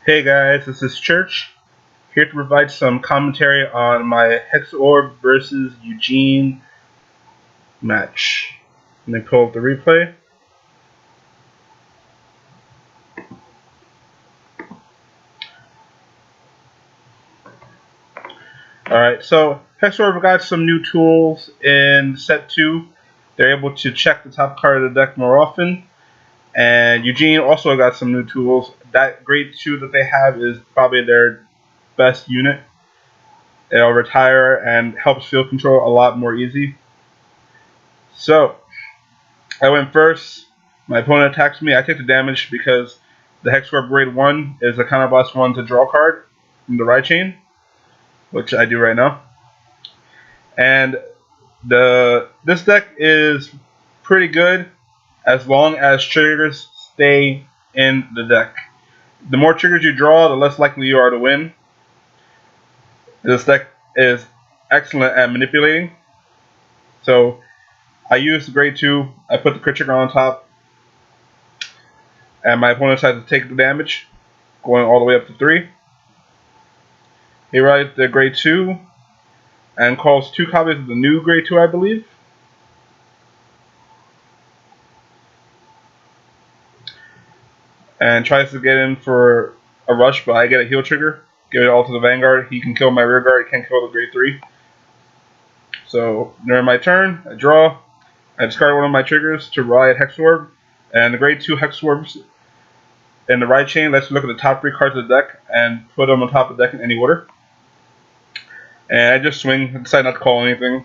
Hey guys, this is Church, here to provide some commentary on my Hexaorb versus Eugene match. Let me pull up the replay. Alright, so Hexaorb got some new tools in set 2. They're able to check the top card of the deck more often. And Eugene also got some new tools. That grade 2 that they have is probably their best unit. It'll retire and helps field control a lot more easy. So, I went first. My opponent attacks me. I take the damage because the Hexaorb grade 1 is a counterblast 1 to draw card from the right chain, which I do right now. And this deck is pretty good as long as triggers stay in the deck. The more triggers you draw, the less likely you are to win. This deck is excellent at manipulating. So I use grade 2, I put the crit trigger on top, and my opponent has to take the damage, going all the way up to 3. He rides the grade 2 and calls 2 copies of the new grade 2, I believe. And tries to get in for a rush, but I get a heal trigger. Give it all to the Vanguard. He can kill my rear guard, he can't kill the grade 3. So during my turn, I draw. I discard one of my triggers to ride Hexaorb. And the grade 2 Hexaorbs in the right chain lets you look at the top 3 cards of the deck and put them on top of the deck in any order. And I just swing, decide not to call anything.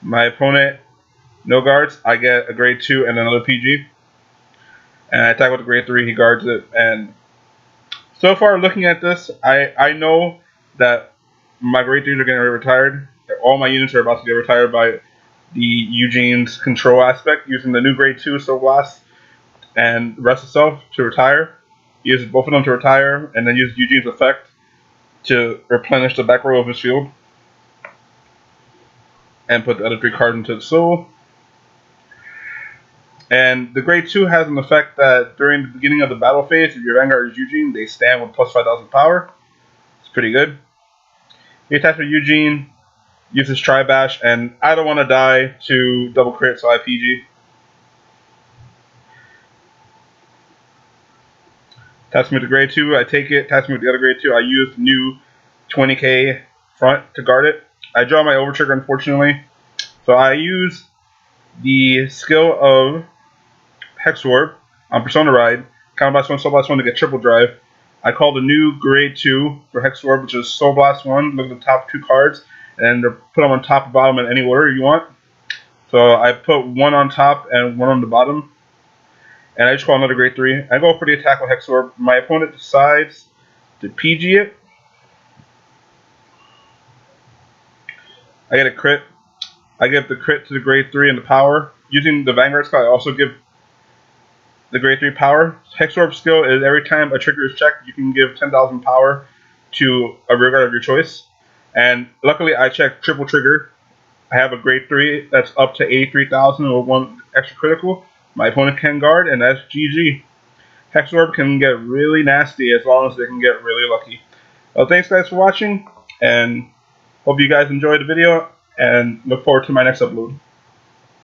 My opponent, no guards, I get a grade 2 and another PG. And I attack with the grade 3, he guards it. And so far, looking at this, I know that my grade 3s are getting retired. All my units are about to get retired by the Eugene's control aspect, using the new grade 2 Soul Blast and Rest Itself to retire. He uses both of them to retire, and then uses Eugene's effect to replenish the back row of his field. And put the other 3 cards into the soul. And the grade 2 has an effect that during the beginning of the battle phase, if your Vanguard is Eugene, they stand with plus 5,000 power. It's pretty good. He attacks with Eugene, uses Tri Bash, and I don't want to die to double crit, so I PG. Attacks me with the grade 2, I take it. Attacks me with the other grade 2, I use the new 20k front to guard it. I draw my over trigger, unfortunately. So I use the skill of Hexaorb on Persona Ride, Counterblast 1, Soul Blast 1 to get triple drive. I call the new grade 2 for Hexaorb, which is Soul Blast 1. Look at the top 2 cards, and put them on top and bottom in any order you want. So I put 1 on top and 1 on the bottom. And I just call another grade 3. I go for the attack with Hexaorb. My opponent decides to PG it. I get a crit. I give the crit to the grade 3 and the power. Using the Vanguard skill, I also give the grade 3 power. Hexaorb skill is every time a trigger is checked, you can give 10,000 power to a rearguard of your choice. And luckily, I checked triple trigger. I have a grade 3 that's up to 83,000 with 1 extra critical. My opponent can guard, and that's GG. Hexaorb can get really nasty as long as they can get really lucky. Well, thanks guys for watching, and hope you guys enjoyed the video, and look forward to my next upload.